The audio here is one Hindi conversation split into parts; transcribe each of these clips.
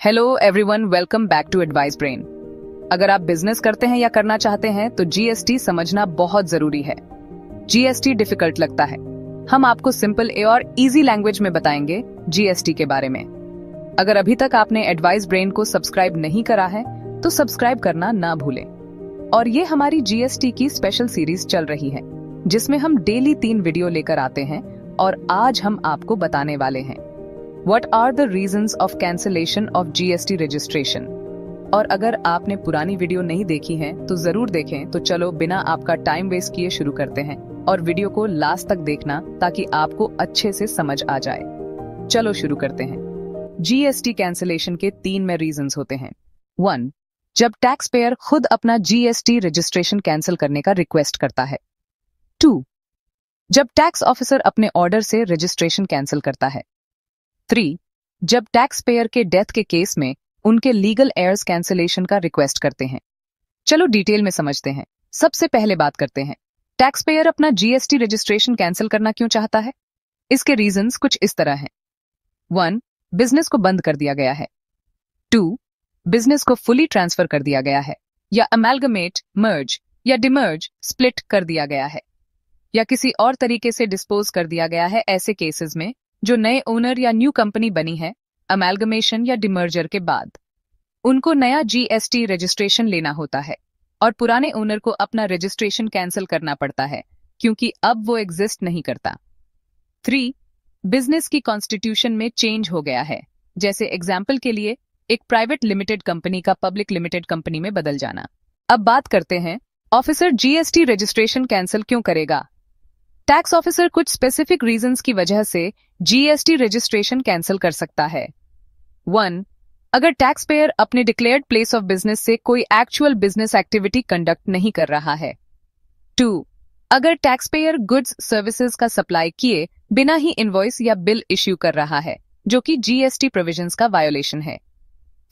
Hello everyone, welcome back to advice brain. अगर आप बिजनेस करते हैं या करना चाहते हैं तो जीएसटी समझना बहुत जरूरी है। जीएसटी डिफिकल्ट लगता है, हम आपको सिंपल और इजी लैंग्वेज में बताएंगे जीएसटी के बारे में। अगर अभी तक आपने एडवाइस ब्रेन को सब्सक्राइब नहीं करा है तो सब्सक्राइब करना ना भूलें। और ये हमारी जीएसटी की स्पेशल सीरीज चल रही है जिसमें हम डेली 3 वीडियो लेकर आते हैं और आज हम आपको बताने वाले हैं What are the reasons of cancellation of GST registration? और अगर आपने पुरानी वीडियो नहीं देखी है तो जरूर देखें। तो चलो बिना आपका टाइम वेस्ट किए शुरू करते हैं और वीडियो को लास्ट तक देखना ताकि आपको अच्छे से समझ आ जाए। चलो शुरू करते हैं। जीएसटी कैंसिलेशन के 3 में रीजंस होते हैं। 1. जब टैक्स पेयर खुद अपना जीएसटी रजिस्ट्रेशन कैंसिल करने का रिक्वेस्ट करता है। 2. जब टैक्स ऑफिसर अपने ऑर्डर से रजिस्ट्रेशन कैंसिल करता है। 3. जब टैक्स पेयर के डेथ के केस में उनके लीगल एयर्स कैंसिलेशन का रिक्वेस्ट करते हैं। चलो डिटेल में समझते हैं। सबसे पहले बात करते हैं टैक्स पेयर अपना जीएसटी रजिस्ट्रेशन कैंसिल करना क्यों चाहता है। इसके रीजंस कुछ इस तरह हैं। 1. बिजनेस को बंद कर दिया गया है। 2. बिजनेस को फुली ट्रांसफर कर दिया गया है या अमेलगमेट, मर्ज या डिमर्ज, स्प्लिट कर दिया गया है या किसी और तरीके से डिस्पोज कर दिया गया है। ऐसे केसेस में जो नए ओनर या न्यू कंपनी बनी है अमेलगमेशन या डिमर्जर के बाद, उनको नया जीएसटी रजिस्ट्रेशन लेना होता है और पुराने ओनर को अपना रजिस्ट्रेशन कैंसिल करना पड़ता है क्योंकि अब वो एग्जिस्ट नहीं करता। 3. बिजनेस की कॉन्स्टिट्यूशन में चेंज हो गया है, जैसे एग्जाम्पल के लिए एक प्राइवेट लिमिटेड कंपनी का पब्लिक लिमिटेड कंपनी में बदल जाना। अब बात करते हैं ऑफिसर जीएसटी रजिस्ट्रेशन कैंसिल क्यों करेगा। टैक्स ऑफिसर कुछ स्पेसिफिक रीजंस की वजह से जीएसटी रजिस्ट्रेशन कैंसिल कर सकता है। 1. अगर टैक्स पेयर अपने डिक्लेयर्ड प्लेस ऑफ बिजनेस से कोई एक्चुअल बिजनेस एक्टिविटी कंडक्ट नहीं कर रहा है। 2. अगर टैक्स पेयर गुड्स सर्विसेज का सप्लाई किए बिना ही इनवॉइस या बिल इश्यू कर रहा है, जो कि जीएसटी प्रोविजंस का वायोलेशन है।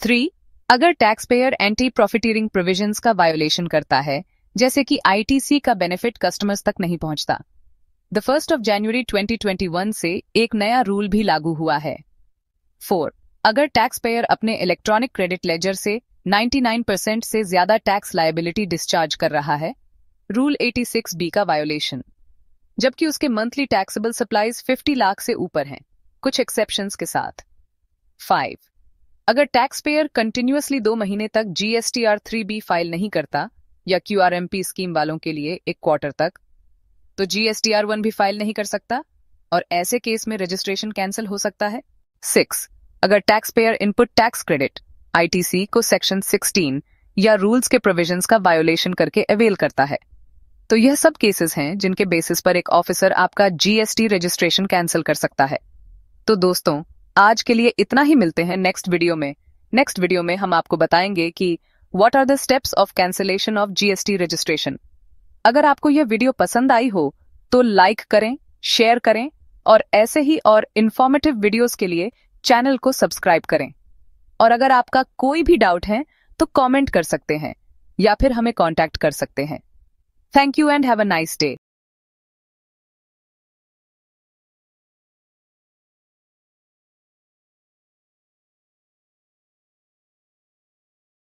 3. अगर tax payer anti profiteering provisions का वायोलेशन करता है, जैसे कि आईटीसी का बेनिफिट कस्टमर्स तक नहीं पहुंचता। 1 जनवरी 2021 से एक नया रूल भी लागू हुआ है। 4. अगर टैक्स पेयर अपने इलेक्ट्रॉनिक क्रेडिट लेजर से 99% से ज्यादा टैक्स लायबिलिटी डिस्चार्ज कर रहा है, रूल 86B का वायोलेशन, जबकि उसके मंथली टैक्सेबल सप्लाईज 50 लाख से ऊपर हैं, कुछ एक्सेप्शंस के साथ। 5. अगर टैक्स पेयर कंटिन्यूअसली 2 महीने तक जीएसटीआर 3B फाइल नहीं करता या क्यूआरएमपी स्कीम वालों के लिए 1 क्वार्टर तक, तो जीएसटीआर 1 भी फाइल नहीं कर सकता और ऐसे केस में रजिस्ट्रेशन कैंसिल हो सकता है। 6. अगर tax payer input tax credit ITC को सेक्शन 16 या रूल्स के प्रोविजंस का वायोलेशन करके अवेल करता है, तो यह सब केसेस हैं जिनके बेसिस पर एक ऑफिसर आपका जीएसटी रजिस्ट्रेशन कैंसिल कर सकता है। तो दोस्तों, आज के लिए इतना ही। मिलते हैं नेक्स्ट वीडियो में। नेक्स्ट वीडियो में हम आपको बताएंगे कि what are the steps of cancellation of GST registration. अगर आपको यह वीडियो पसंद आई हो तो लाइक करें, शेयर करें और ऐसे ही और इंफॉर्मेटिव वीडियोस के लिए चैनल को सब्सक्राइब करें। और अगर आपका कोई भी डाउट है तो कमेंट कर सकते हैं या फिर हमें कांटेक्ट कर सकते हैं। Thank you and have a nice day.